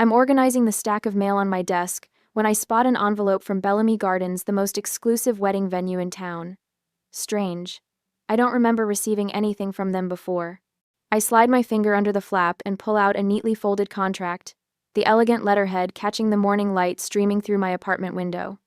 I'm organizing the stack of mail on my desk when I spot an envelope from Bellamy Gardens, the most exclusive wedding venue in town. Strange. I don't remember receiving anything from them before. I slide my finger under the flap and pull out a neatly folded contract, the elegant letterhead catching the morning light streaming through my apartment window.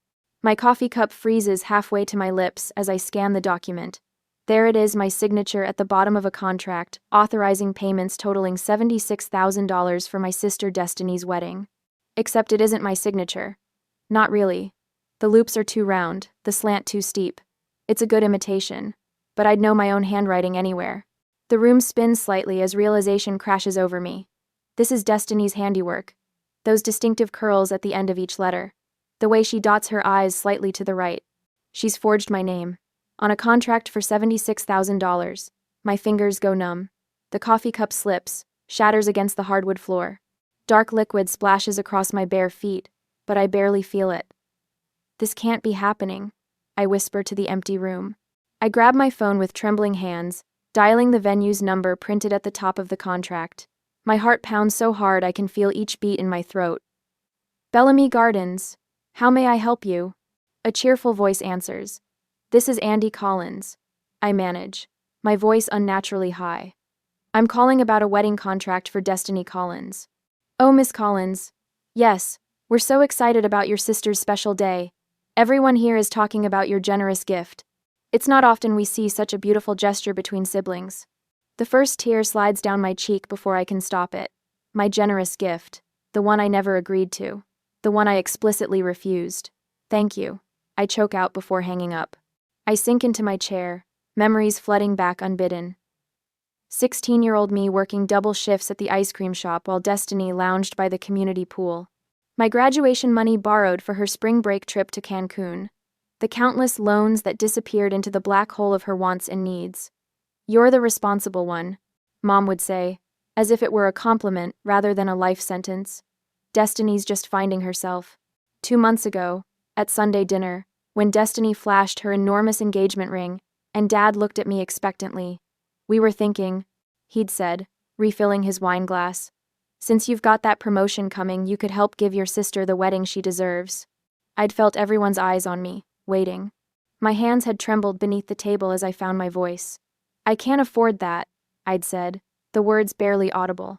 My coffee cup freezes halfway to my lips as I scan the document. There it is, my signature at the bottom of a contract, authorizing payments totaling $76,000 for my sister Destiny's wedding. Except it isn't my signature. Not really. The loops are too round, the slant too steep. It's a good imitation, but I'd know my own handwriting anywhere. The room spins slightly as realization crashes over me. This is Destiny's handiwork. Those distinctive curls at the end of each letter. The way she dots her I's slightly to the right. She's forged my name. On a contract for $76,000. My fingers go numb. The coffee cup slips, shatters against the hardwood floor. Dark liquid splashes across my bare feet, but I barely feel it. This can't be happening, I whisper to the empty room. I grab my phone with trembling hands, dialing the venue's number printed at the top of the contract. My heart pounds so hard I can feel each beat in my throat. Bellamy Gardens. How may I help you? A cheerful voice answers. This is Andie Collins. I manage, my voice unnaturally high. I'm calling about a wedding contract for Destiny Collins. Oh, Miss Collins. Yes, we're so excited about your sister's special day. Everyone here is talking about your generous gift. It's not often we see such a beautiful gesture between siblings. The first tear slides down my cheek before I can stop it. My generous gift, the one I never agreed to, the one I explicitly refused. Thank you, I choke out before hanging up. I sink into my chair, memories flooding back unbidden. 16-year-old me working double shifts at the ice cream shop while Destiny lounged by the community pool. My graduation money borrowed for her spring break trip to Cancun. The countless loans that disappeared into the black hole of her wants and needs. You're the responsible one, Mom would say, as if it were a compliment rather than a life sentence. Destiny's just finding herself. 2 months ago, at Sunday dinner, when Destiny flashed her enormous engagement ring, and Dad looked at me expectantly. We were thinking, he'd said, refilling his wine glass. Since you've got that promotion coming, you could help give your sister the wedding she deserves. I'd felt everyone's eyes on me, waiting. My hands had trembled beneath the table as I found my voice. I can't afford that, I'd said, the words barely audible.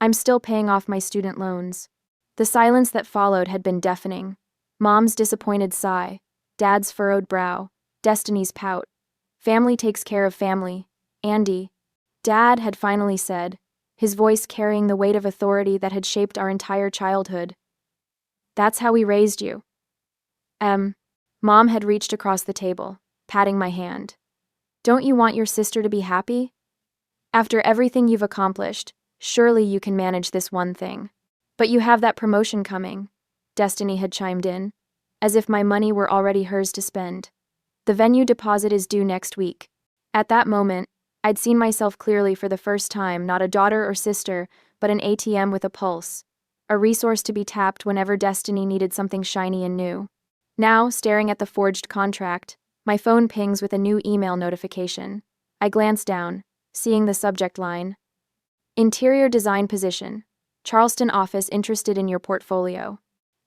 I'm still paying off my student loans. The silence that followed had been deafening. Mom's disappointed sigh, Dad's furrowed brow, Destiny's pout. Family takes care of family. Andie. Dad had finally said, his voice carrying the weight of authority that had shaped our entire childhood. That's how we raised you. Mom had reached across the table, patting my hand. Don't you want your sister to be happy? After everything you've accomplished, surely you can manage this one thing. But you have that promotion coming, Destiny had chimed in, as if my money were already hers to spend. The venue deposit is due next week. At that moment, I'd seen myself clearly for the first time, not a daughter or sister, but an ATM with a pulse. A resource to be tapped whenever Destiny needed something shiny and new. Now, staring at the forged contract, my phone pings with a new email notification. I glance down, seeing the subject line. Interior design position. Charleston office interested in your portfolio.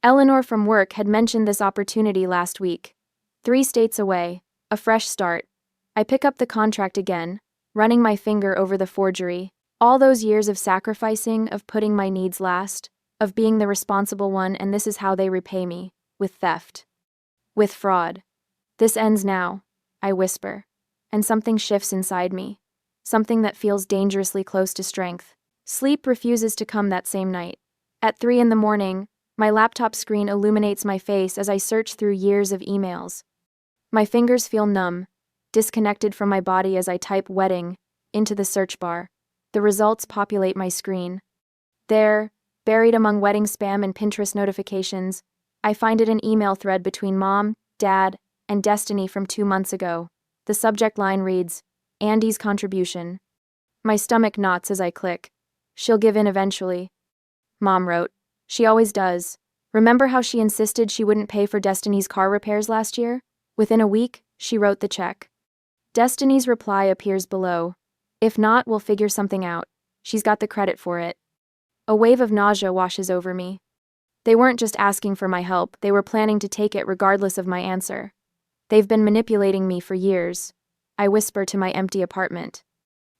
Eleanor from work had mentioned this opportunity last week. 3 states away, a fresh start. I pick up the contract again, running my finger over the forgery. All those years of sacrificing, of putting my needs last, of being the responsible one, and this is how they repay me, with theft. With fraud. This ends now, I whisper, and something shifts inside me. Something that feels dangerously close to strength. Sleep refuses to come that same night. At 3 a.m, my laptop screen illuminates my face as I search through years of emails. My fingers feel numb, disconnected from my body as I type wedding into the search bar. The results populate my screen. There, buried among wedding spam and Pinterest notifications, I find it an email thread between Mom, Dad, and Destiny from 2 months ago. The subject line reads, Andie's contribution. My stomach knots as I click. She'll give in eventually. Mom wrote, she always does. Remember how she insisted she wouldn't pay for Destiny's car repairs last year? Within a week, she wrote the check. Destiny's reply appears below. If not, we'll figure something out. She's got the credit for it. A wave of nausea washes over me. They weren't just asking for my help, they were planning to take it regardless of my answer. They've been manipulating me for years. I whisper to my empty apartment.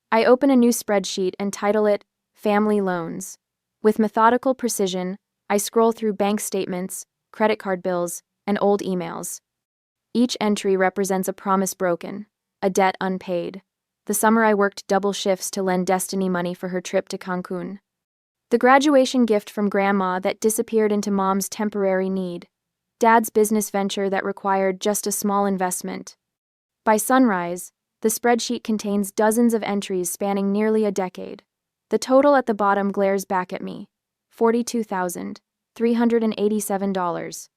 I open a new spreadsheet and title it, Family Loans. With methodical precision, I scroll through bank statements, credit card bills, and old emails. Each entry represents a promise broken, a debt unpaid. The summer I worked double shifts to lend Destiny money for her trip to Cancun. The graduation gift from Grandma that disappeared into Mom's temporary need. Dad's business venture that required just a small investment. By sunrise, the spreadsheet contains dozens of entries spanning nearly a decade. The total at the bottom glares back at me. $42,387.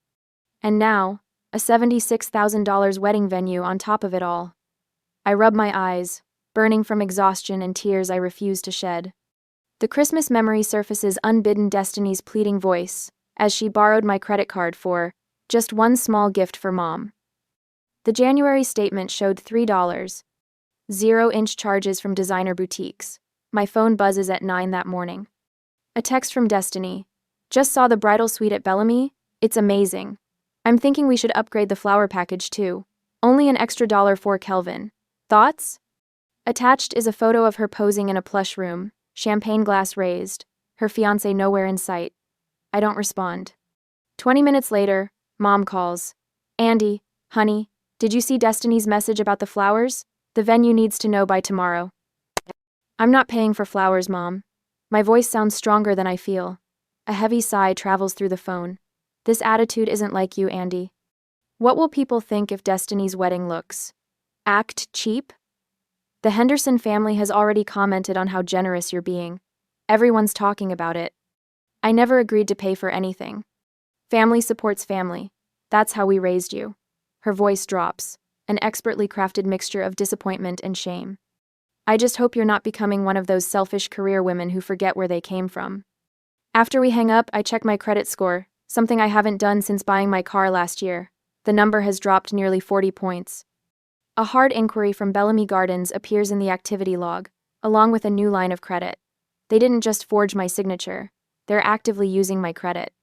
And now, a $76,000 wedding venue on top of it all. I rub my eyes, burning from exhaustion and tears I refuse to shed. The Christmas memory surfaces unbidden Destiny's pleading voice, as she borrowed my credit card for just one small gift for Mom. The January statement showed $3. 0-inch charges from designer boutiques. My phone buzzes at 9 that morning. A text from Destiny. Just saw the bridal suite at Bellamy. It's amazing. I'm thinking we should upgrade the flower package too. Only an extra $4 Kelvin. Thoughts? Attached is a photo of her posing in a plush room, champagne glass raised, her fiancé nowhere in sight. I don't respond. 20 minutes later, Mom calls. Andie, honey, did you see Destiny's message about the flowers? The venue needs to know by tomorrow. I'm not paying for flowers, Mom. My voice sounds stronger than I feel. A heavy sigh travels through the phone. This attitude isn't like you, Andie. What will people think if Destiny's wedding looks? Act cheap? The Henderson family has already commented on how generous you're being. Everyone's talking about it. I never agreed to pay for anything. Family supports family. That's how we raised you. Her voice drops, an expertly crafted mixture of disappointment and shame. I just hope you're not becoming one of those selfish career women who forget where they came from. After we hang up, I check my credit score, something I haven't done since buying my car last year. The number has dropped nearly 40 points. A hard inquiry from Bellamy Gardens appears in the activity log, along with a new line of credit. They didn't just forge my signature, they're actively using my credit.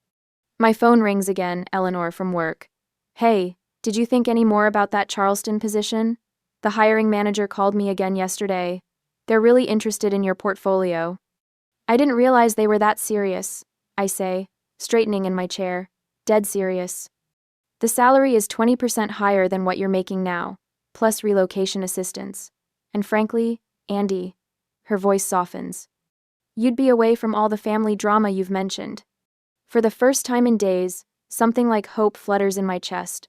My phone rings again, Eleanor from work. Hey, did you think any more about that Charleston position? The hiring manager called me again yesterday. They're really interested in your portfolio. I didn't realize they were that serious, I say, straightening in my chair. Dead serious. The salary is 20% higher than what you're making now, plus relocation assistance. And frankly, Andie, her voice softens. You'd be away from all the family drama you've mentioned. For the first time in days, something like hope flutters in my chest.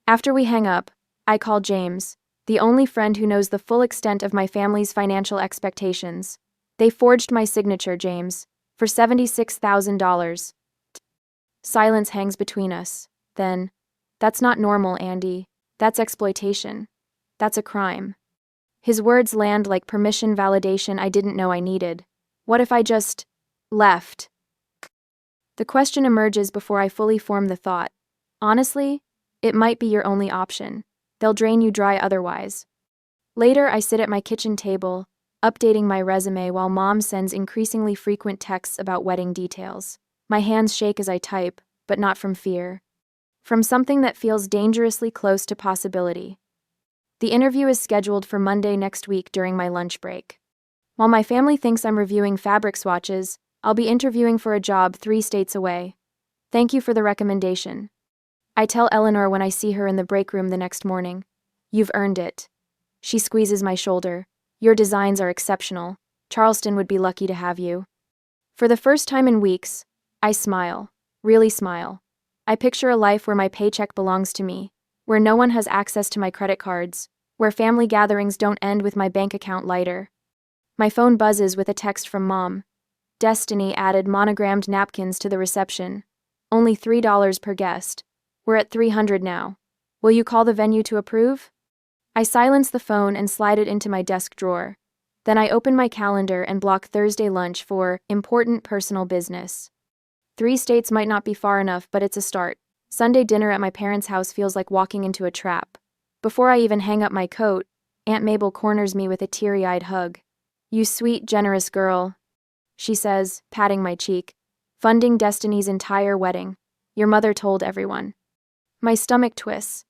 After we hang up, I call James, the only friend who knows the full extent of my family's financial expectations. They forged my signature, James, for $76,000. Silence hangs between us. Then, that's not normal, Andie. That's exploitation. That's a crime. His words land like permission validation I didn't know I needed. What if I just left? The question emerges before I fully form the thought. Honestly, it might be your only option. They'll drain you dry otherwise. Later, I sit at my kitchen table, updating my resume while Mom sends increasingly frequent texts about wedding details. My hands shake as I type, but not from fear. From something that feels dangerously close to possibility. The interview is scheduled for Monday next week during my lunch break. While my family thinks I'm reviewing fabric swatches, I'll be interviewing for a job 3 states away. Thank you for the recommendation. I tell Eleanor when I see her in the break room the next morning. You've earned it. She squeezes my shoulder. Your designs are exceptional. Charleston would be lucky to have you. For the first time in weeks, I smile. Really smile. I picture a life where my paycheck belongs to me, where no one has access to my credit cards, where family gatherings don't end with my bank account lighter. My phone buzzes with a text from Mom. Destiny added monogrammed napkins to the reception. Only $3 per guest. We're at $300 now. Will you call the venue to approve? I silence the phone and slide it into my desk drawer. Then I open my calendar and block Thursday lunch for important personal business. 3 states might not be far enough, but it's a start. Sunday dinner at my parents' house feels like walking into a trap. Before I even hang up my coat, Aunt Mabel corners me with a teary-eyed hug. You sweet, generous girl. she says, patting my cheek. Funding Destiny's entire wedding. Your mother told everyone. My stomach twists.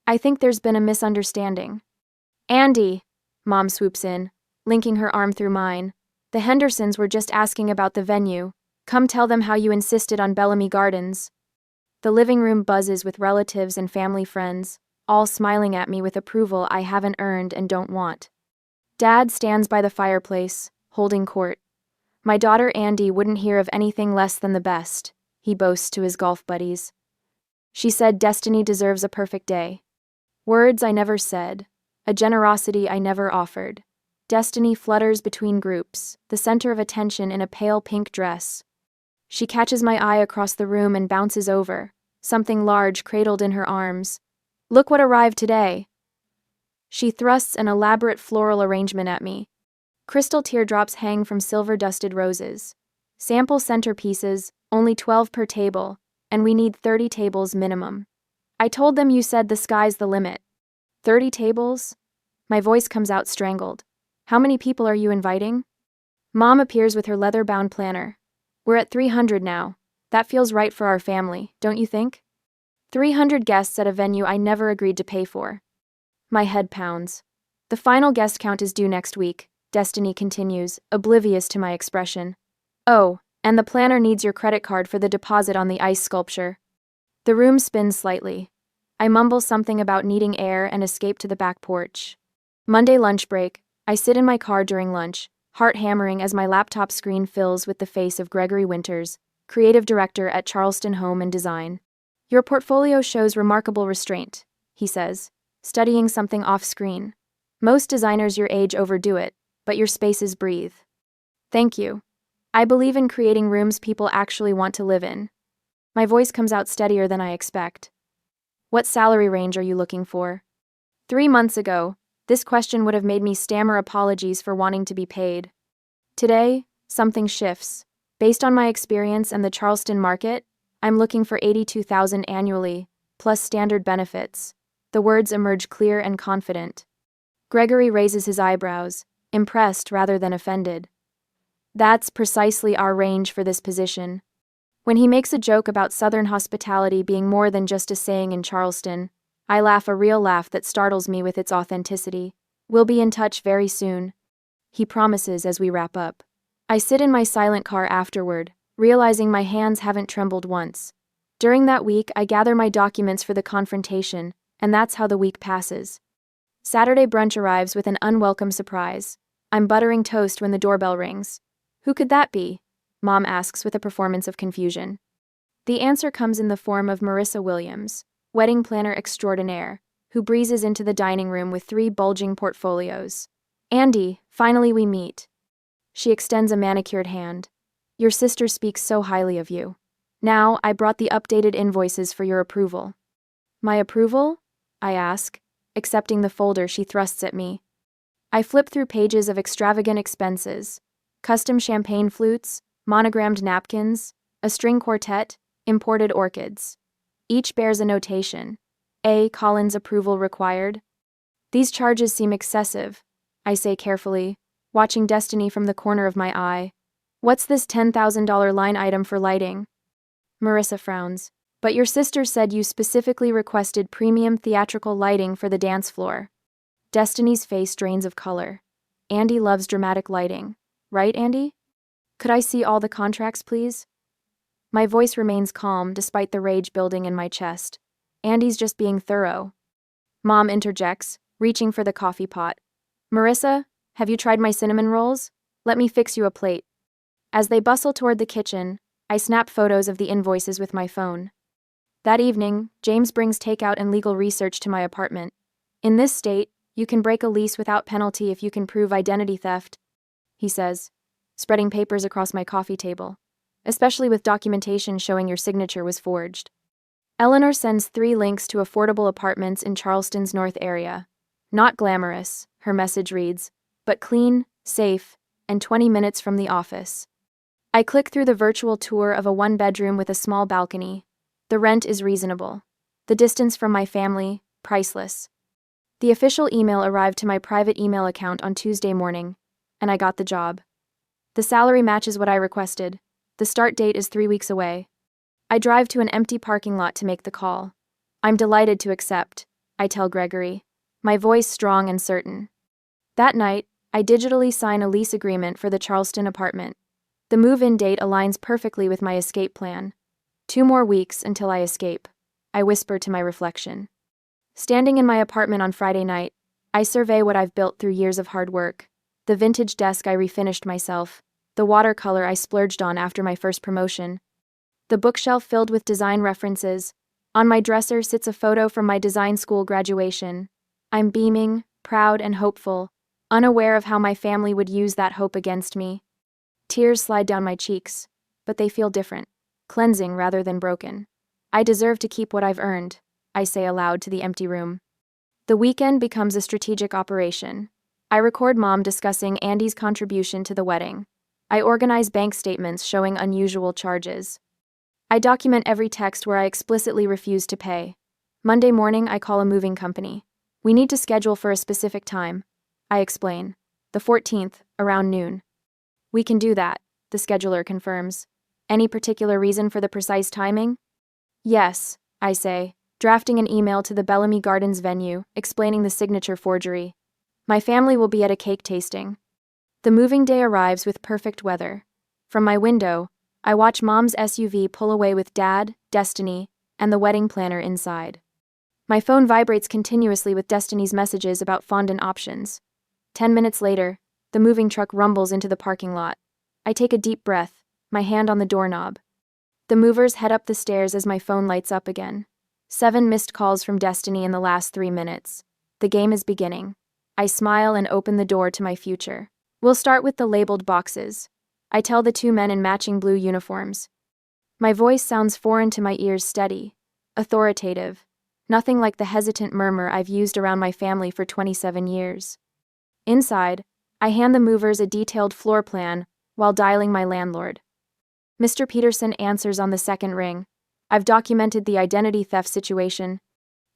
I think there's been a misunderstanding. Andie, Mom swoops in, linking her arm through mine. The Hendersons were just asking about the venue. Come tell them how you insisted on Bellamy Gardens. The living room buzzes with relatives and family friends, all smiling at me with approval I haven't earned and don't want. Dad stands by the fireplace, holding court. My daughter Andie wouldn't hear of anything less than the best, he boasts to his golf buddies. She said Destiny deserves a perfect day. Words I never said, a generosity I never offered. Destiny flutters between groups, the center of attention in a pale pink dress. She catches my eye across the room and bounces over, something large cradled in her arms. Look what arrived today. She thrusts an elaborate floral arrangement at me. Crystal teardrops hang from silver-dusted roses. Sample centerpieces, only 12 per table, and we need 30 tables minimum. I told them you said the sky's the limit. 30 tables? My voice comes out strangled. How many people are you inviting? Mom appears with her leather-bound planner. We're at 300 now. That feels right for our family, don't you think? 300 guests at a venue I never agreed to pay for. My head pounds. The final guest count is due next week, Destiny continues, oblivious to my expression. Oh, and the planner needs your credit card for the deposit on the ice sculpture. The room spins slightly. I mumble something about needing air and escape to the back porch. Monday lunch break. I sit in my car during lunch, heart hammering as my laptop screen fills with the face of Gregory Winters, creative director at Charleston Home and Design. Your portfolio shows remarkable restraint, he says, studying something off-screen. Most designers your age overdo it, but your spaces breathe. Thank you. I believe in creating rooms people actually want to live in. My voice comes out steadier than I expect. What salary range are you looking for? 3 months ago, this question would have made me stammer apologies for wanting to be paid. Today, something shifts. Based on my experience and the Charleston market, I'm looking for $82,000 annually, plus standard benefits. The words emerge clear and confident. Gregory raises his eyebrows, impressed rather than offended. That's precisely our range for this position. When he makes a joke about Southern hospitality being more than just a saying in Charleston, I laugh a real laugh that startles me with its authenticity. We'll be in touch very soon, he promises as we wrap up. I sit in my silent car afterward, realizing my hands haven't trembled once. During that week, I gather my documents for the confrontation, and that's how the week passes. Saturday brunch arrives with an unwelcome surprise. I'm buttering toast when the doorbell rings. Who could that be? Mom asks with a performance of confusion. The answer comes in the form of Marissa Williams, wedding planner extraordinaire, who breezes into the dining room with 3 bulging portfolios. Andie, finally we meet. She extends a manicured hand. Your sister speaks so highly of you. Now, I brought the updated invoices for your approval. My approval? I ask, accepting the folder she thrusts at me. I flip through pages of extravagant expenses. Custom champagne flutes, monogrammed napkins, a string quartet, imported orchids. Each bears a notation. A. Collins approval required. These charges seem excessive, I say carefully, watching Destiny from the corner of my eye. What's this $10,000 line item for lighting? Marissa frowns. But your sister said you specifically requested premium theatrical lighting for the dance floor. Destiny's face drains of color. Andie loves dramatic lighting. Right, Andie? Could I see all the contracts, please? My voice remains calm despite the rage building in my chest. Andie's just being thorough. Mom interjects, reaching for the coffee pot. Marissa, have you tried my cinnamon rolls? Let me fix you a plate. As they bustle toward the kitchen, I snap photos of the invoices with my phone. That evening, James brings takeout and legal research to my apartment. In this state, you can break a lease without penalty if you can prove identity theft, he says, spreading papers across my coffee table, especially with documentation showing your signature was forged. Eleanor sends 3 links to affordable apartments in Charleston's north area. Not glamorous, her message reads, but clean, safe, and 20 minutes from the office. I click through the virtual tour of a 1-bedroom with a small balcony. The rent is reasonable. The distance from my family, priceless. The official email arrived to my private email account on Tuesday morning, and I got the job. The salary matches what I requested. The start date is 3 weeks away. I drive to an empty parking lot to make the call. I'm delighted to accept, I tell Gregory, my voice strong and certain. That night, I digitally sign a lease agreement for the Charleston apartment. The move-in date aligns perfectly with my escape plan. 2 more weeks until I escape, I whisper to my reflection. Standing in my apartment on Friday night, I survey what I've built through years of hard work. The vintage desk I refinished myself, the watercolor I splurged on after my first promotion, the bookshelf filled with design references. On my dresser sits a photo from my design school graduation. I'm beaming, proud and hopeful, unaware of how my family would use that hope against me. Tears slide down my cheeks, but they feel different, cleansing rather than broken. I deserve to keep what I've earned, I say aloud to the empty room. The weekend becomes a strategic operation. I record Mom discussing Andie's contribution to the wedding. I organize bank statements showing unusual charges. I document every text where I explicitly refuse to pay. Monday morning, I call a moving company. We need to schedule for a specific time, I explain. The 14th, around noon. We can do that, the scheduler confirms. Any particular reason for the precise timing? Yes, I say, drafting an email to the Bellamy Gardens venue, explaining the signature forgery. My family will be at a cake tasting. The moving day arrives with perfect weather. From my window, I watch Mom's SUV pull away with Dad, Destiny, and the wedding planner inside. My phone vibrates continuously with Destiny's messages about fondant options. 10 minutes later, the moving truck rumbles into the parking lot. I take a deep breath, my hand on the doorknob. The movers head up the stairs as my phone lights up again. 7 missed calls from Destiny in the last 3 minutes. The game is beginning. I smile and open the door to my future. We'll start with the labeled boxes, I tell the 2 men in matching blue uniforms. My voice sounds foreign to my ears, steady, authoritative, nothing like the hesitant murmur I've used around my family for 27 years. Inside, I hand the movers a detailed floor plan while dialing my landlord. Mr. Peterson answers on the second ring. I've documented the identity theft situation,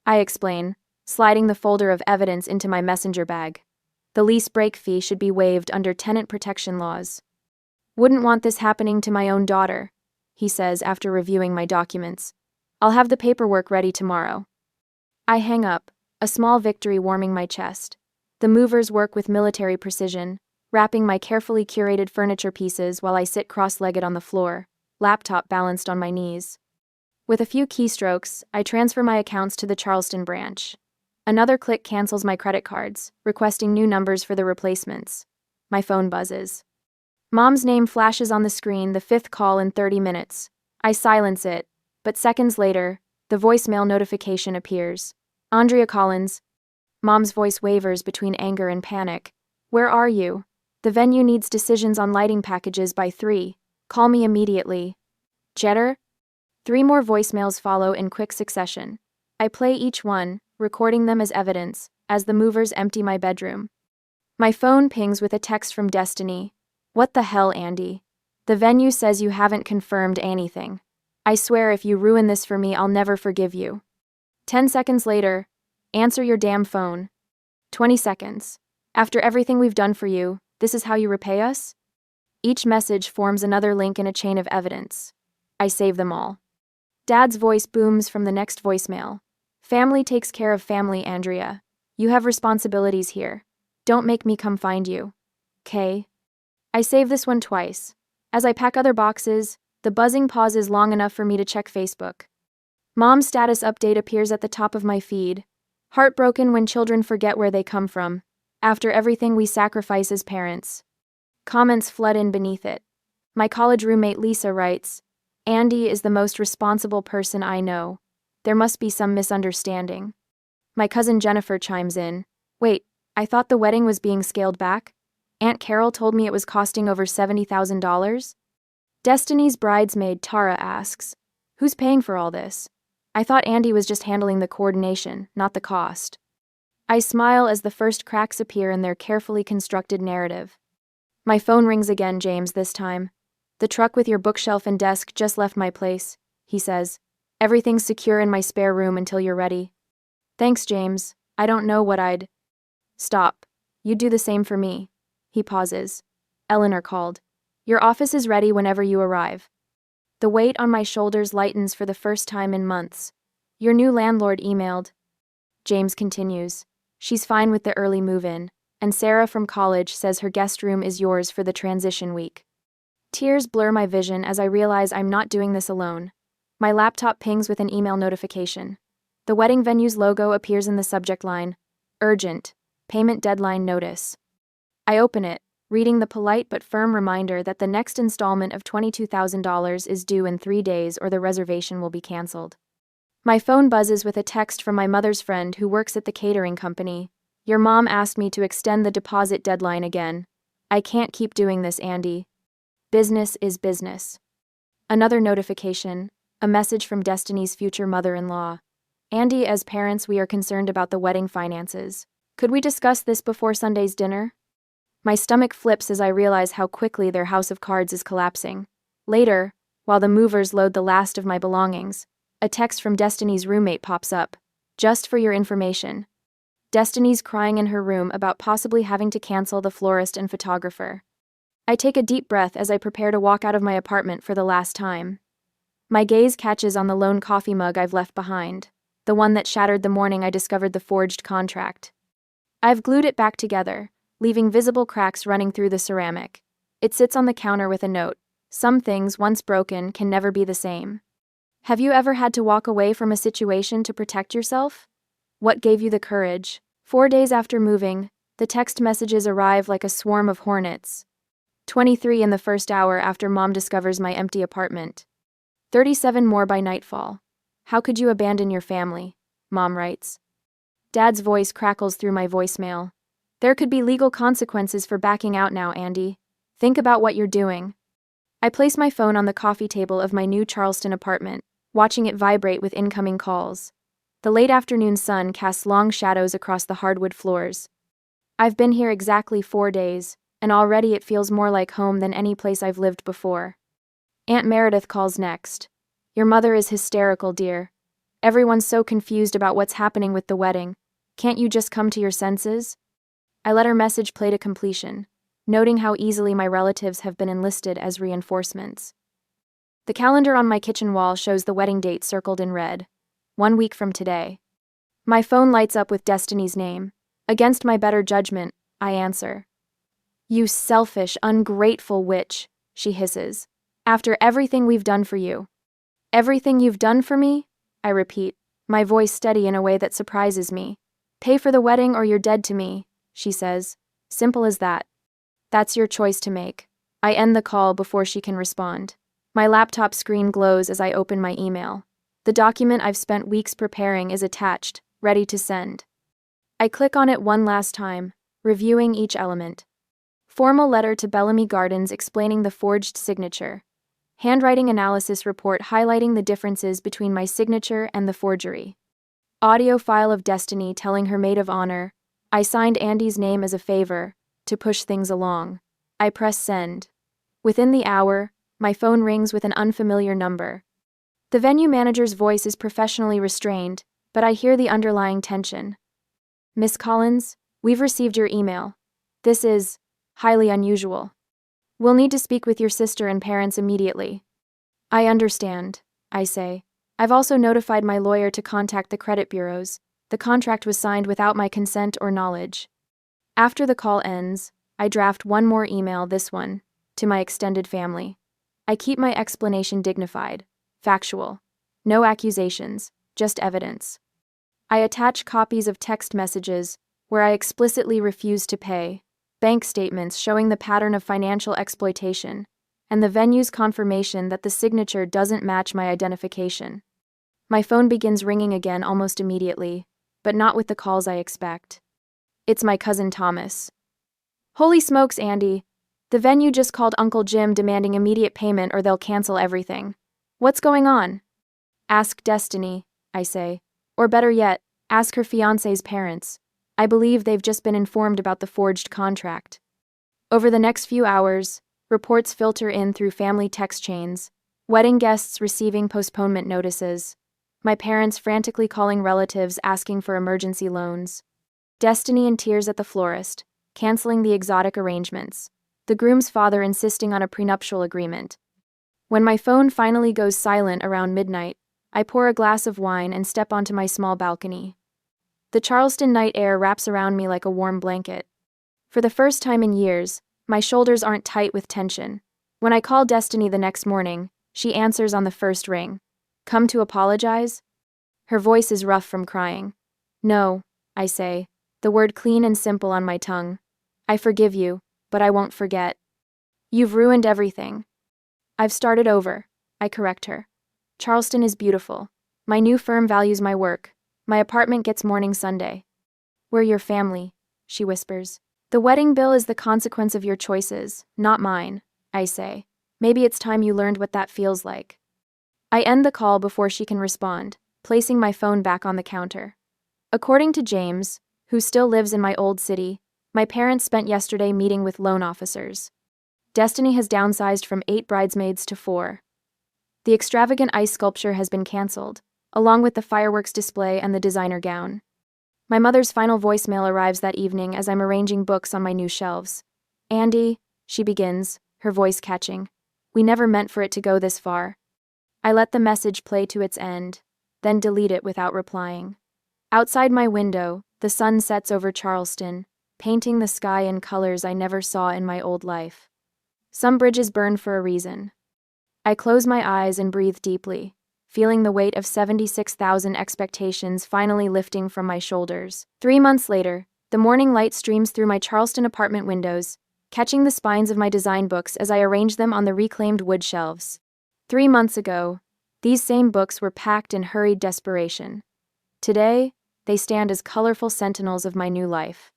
I explain, sliding the folder of evidence into my messenger bag. The lease break fee should be waived under tenant protection laws. Wouldn't want this happening to my own daughter, he says after reviewing my documents. I'll have the paperwork ready tomorrow. I hang up, a small victory warming my chest. The movers work with military precision, wrapping my carefully curated furniture pieces while I sit cross-legged on the floor, laptop balanced on my knees. With a few keystrokes, I transfer my accounts to the Charleston branch. Another click cancels my credit cards, requesting new numbers for the replacements. My phone buzzes. Mom's name flashes on the screen, the 5th call in 30 minutes. I silence it, but seconds later, the voicemail notification appears. Andie Collins. Mom's voice wavers between anger and panic. Where are you? The venue needs decisions on lighting packages by 3. Call me immediately. Jetter? 3 more voicemails follow in quick succession. I play each one, recording them as evidence, as the movers empty my bedroom. My phone pings with a text from Destiny. What the hell, Andie? The venue says you haven't confirmed anything. I swear if you ruin this for me, I'll never forgive you. 10 seconds later, answer your damn phone. 20 seconds. After everything we've done for you, this is how you repay us? Each message forms another link in a chain of evidence. I save them all. Dad's voice booms from the next voicemail. Family takes care of family, Andrea. You have responsibilities here. Don't make me come find you. K. I save this one twice. As I pack other boxes, the buzzing pauses long enough for me to check Facebook. Mom's status update appears at the top of my feed. Heartbroken when children forget where they come from, after everything we sacrifice as parents. Comments flood in beneath it. My college roommate Lisa writes, Andie is the most responsible person I know. There must be some misunderstanding. My cousin Jennifer chimes in. Wait, I thought the wedding was being scaled back? Aunt Carol told me it was costing over $70,000? Destiny's bridesmaid Tara asks, who's paying for all this? I thought Andie was just handling the coordination, not the cost. I smile as the first cracks appear in their carefully constructed narrative. My phone rings again, James, this time. The truck with your bookshelf and desk just left my place, he says. Everything's secure in my spare room until you're ready. Thanks, James. I don't know what I'd... Stop. You'd do the same for me. He pauses. Eleanor called. Your office is ready whenever you arrive. The weight on my shoulders lightens for the first time in months. Your new landlord emailed. James continues. She's fine with the early move-in, and Sarah from college says her guest room is yours for the transition week. Tears blur my vision as I realize I'm not doing this alone. My laptop pings with an email notification. The wedding venue's logo appears in the subject line. Urgent. Payment deadline notice. I open it, reading the polite but firm reminder that the next installment of $22,000 is due in 3 days or the reservation will be canceled. My phone buzzes with a text from my mother's friend who works at the catering company. Your mom asked me to extend the deposit deadline again. I can't keep doing this, Andie. Business is business. Another notification, a message from Destiny's future mother-in-law. Andie, as parents, we are concerned about the wedding finances. Could we discuss this before Sunday's dinner? My stomach flips as I realize how quickly their house of cards is collapsing. Later, while the movers load the last of my belongings, a text from Destiny's roommate pops up. Just for your information. Destiny's crying in her room about possibly having to cancel the florist and photographer. I take a deep breath as I prepare to walk out of my apartment for the last time. My gaze catches on the lone coffee mug I've left behind, the one that shattered the morning I discovered the forged contract. I've glued it back together, leaving visible cracks running through the ceramic. It sits on the counter with a note. Some things, once broken, can never be the same. Have you ever had to walk away from a situation to protect yourself? What gave you the courage? 4 days after moving, the text messages arrive like a swarm of hornets. 23 in the first hour after Mom discovers my empty apartment. 37 more by nightfall. How could you abandon your family? Mom writes. Dad's voice crackles through my voicemail. There could be legal consequences for backing out now, Andie. Think about what you're doing. I place my phone on the coffee table of my new Charleston apartment, watching it vibrate with incoming calls. The late afternoon sun casts long shadows across the hardwood floors. I've been here exactly 4 days, and already it feels more like home than any place I've lived before. Aunt Meredith calls next. Your mother is hysterical, dear. Everyone's so confused about what's happening with the wedding. Can't you just come to your senses? I let her message play to completion, noting how easily my relatives have been enlisted as reinforcements. The calendar on my kitchen wall shows the wedding date circled in red. 1 week from today. My phone lights up with Destiny's name. Against my better judgment, I answer. You selfish, ungrateful witch, she hisses. After everything we've done for you. Everything you've done for me? I repeat, my voice steady in a way that surprises me. Pay for the wedding or you're dead to me, she says. Simple as that. That's your choice to make. I end the call before she can respond. My laptop screen glows as I open my email. The document I've spent weeks preparing is attached, ready to send. I click on it one last time, reviewing each element. Formal letter to Bellamy Gardens explaining the forged signature. Handwriting analysis report highlighting the differences between my signature and the forgery. Audio file of Destiny telling her maid of honor, I signed Andie's name as a favor, to push things along. I press send. Within the hour, my phone rings with an unfamiliar number. The venue manager's voice is professionally restrained, but I hear the underlying tension. Miss Collins, we've received your email. This is highly unusual. We'll need to speak with your sister and parents immediately. I understand, I say. I've also notified my lawyer to contact the credit bureaus. The contract was signed without my consent or knowledge. After the call ends, I draft one more email, this one, to my extended family. I keep my explanation dignified, factual. No accusations, just evidence. I attach copies of text messages where I explicitly refuse to pay, bank statements showing the pattern of financial exploitation, and the venue's confirmation that the signature doesn't match my identification. My phone begins ringing again almost immediately, but not with the calls I expect. It's my cousin Thomas. Holy smokes, Andie. The venue just called Uncle Jim demanding immediate payment or they'll cancel everything. What's going on? Ask Destiny, I say. Or better yet, ask her fiancé's parents. I believe they've just been informed about the forged contract. Over the next few hours, reports filter in through family text chains, wedding guests receiving postponement notices, my parents frantically calling relatives asking for emergency loans, Destiny in tears at the florist, canceling the exotic arrangements, the groom's father insisting on a prenuptial agreement. When my phone finally goes silent around midnight, I pour a glass of wine and step onto my small balcony. The Charleston night air wraps around me like a warm blanket. For the first time in years, my shoulders aren't tight with tension. When I call Destiny the next morning, she answers on the first ring. "Come to apologize?" Her voice is rough from crying. "No," I say, the word clean and simple on my tongue. "I forgive you, but I won't forget. You've ruined everything." "I've started over," I correct her. "Charleston is beautiful. My new firm values my work. My apartment gets morning Sunday." "We're your family," she whispers. "The wedding bill is the consequence of your choices, not mine," I say. "Maybe it's time you learned what that feels like." I end the call before she can respond, placing my phone back on the counter. According to James, who still lives in my old city, my parents spent yesterday meeting with loan officers. Destiny has downsized from 8 bridesmaids to 4. The extravagant ice sculpture has been canceled, along with the fireworks display and the designer gown. My mother's final voicemail arrives that evening as I'm arranging books on my new shelves. "Andie," she begins, her voice catching. "We never meant for it to go this far." I let the message play to its end, then delete it without replying. Outside my window, the sun sets over Charleston, painting the sky in colors I never saw in my old life. Some bridges burn for a reason. I close my eyes and breathe deeply, feeling the weight of 76,000 expectations finally lifting from my shoulders. 3 months later, the morning light streams through my Charleston apartment windows, catching the spines of my design books as I arrange them on the reclaimed wood shelves. 3 months ago, these same books were packed in hurried desperation. Today, they stand as colorful sentinels of my new life.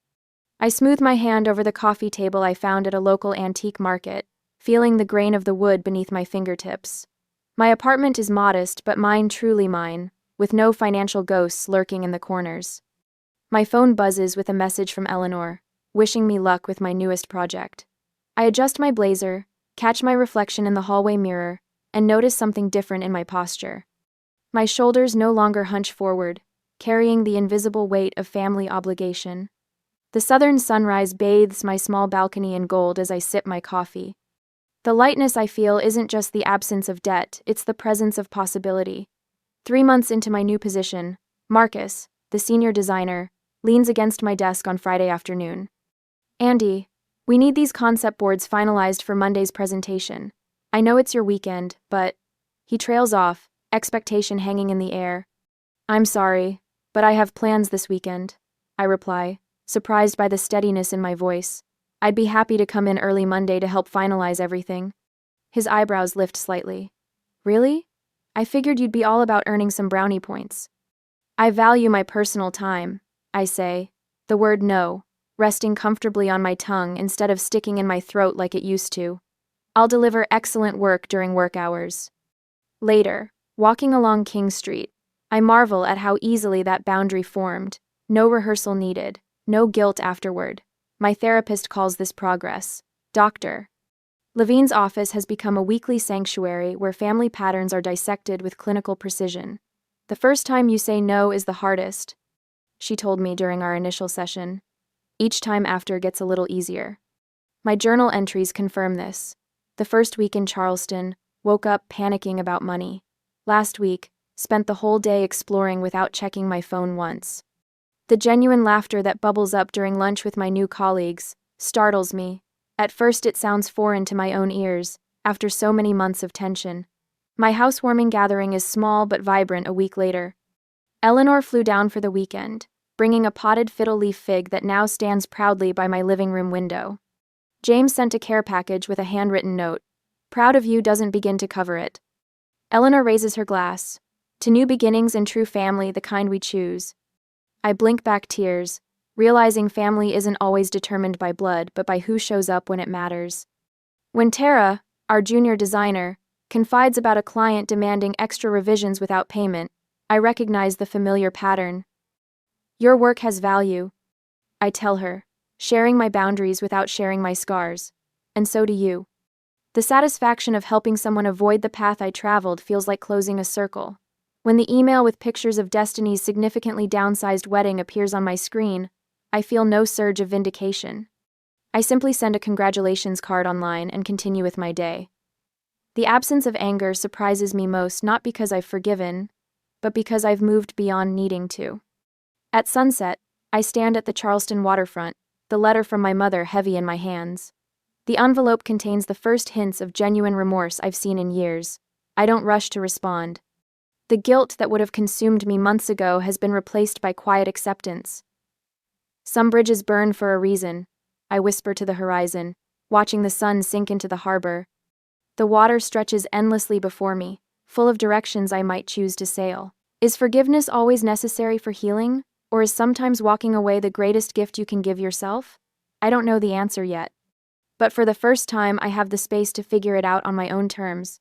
I smooth my hand over the coffee table I found at a local antique market, feeling the grain of the wood beneath my fingertips. My apartment is modest, but mine truly mine, with no financial ghosts lurking in the corners. My phone buzzes with a message from Eleanor, wishing me luck with my newest project. I adjust my blazer, catch my reflection in the hallway mirror, and notice something different in my posture. My shoulders no longer hunch forward, carrying the invisible weight of family obligation. The southern sunrise bathes my small balcony in gold as I sip my coffee. The lightness I feel isn't just the absence of debt, it's the presence of possibility. 3 months into my new position, Marcus, the senior designer, leans against my desk on Friday afternoon. "Andie, we need these concept boards finalized for Monday's presentation. I know it's your weekend, but..." He trails off, expectation hanging in the air. "I'm sorry, but I have plans this weekend," I reply, surprised by the steadiness in my voice. "I'd be happy to come in early Monday to help finalize everything." His eyebrows lift slightly. "Really? I figured you'd be all about earning some brownie points." "I value my personal time," I say, the word no resting comfortably on my tongue instead of sticking in my throat like it used to. "I'll deliver excellent work during work hours." Later, walking along King Street, I marvel at how easily that boundary formed. No rehearsal needed, no guilt afterward. My therapist calls this progress. Dr. Levine's office has become a weekly sanctuary where family patterns are dissected with clinical precision. "The first time you say no is the hardest," she told me during our initial session. "Each time after gets a little easier." My journal entries confirm this. The first week in Charleston, woke up panicking about money. Last week, spent the whole day exploring without checking my phone once. The genuine laughter that bubbles up during lunch with my new colleagues startles me. At first it sounds foreign to my own ears, after so many months of tension. My housewarming gathering is small but vibrant a week later. Eleanor flew down for the weekend, bringing a potted fiddle leaf fig that now stands proudly by my living room window. James sent a care package with a handwritten note. "Proud of you" doesn't begin to cover it. Eleanor raises her glass. "To new beginnings and true family, the kind we choose." I blink back tears, realizing family isn't always determined by blood, but by who shows up when it matters. When Tara, our junior designer, confides about a client demanding extra revisions without payment, I recognize the familiar pattern. "Your work has value," I tell her, sharing my boundaries without sharing my scars. "And so do you." The satisfaction of helping someone avoid the path I traveled feels like closing a circle. When the email with pictures of Destiny's significantly downsized wedding appears on my screen, I feel no surge of vindication. I simply send a congratulations card online and continue with my day. The absence of anger surprises me most, not because I've forgiven, but because I've moved beyond needing to. At sunset, I stand at the Charleston waterfront, the letter from my mother heavy in my hands. The envelope contains the first hints of genuine remorse I've seen in years. I don't rush to respond. The guilt that would have consumed me months ago has been replaced by quiet acceptance. Some bridges burn for a reason, I whisper to the horizon, watching the sun sink into the harbor. The water stretches endlessly before me, full of directions I might choose to sail. Is forgiveness always necessary for healing, or is sometimes walking away the greatest gift you can give yourself? I don't know the answer yet. But for the first time, I have the space to figure it out on my own terms.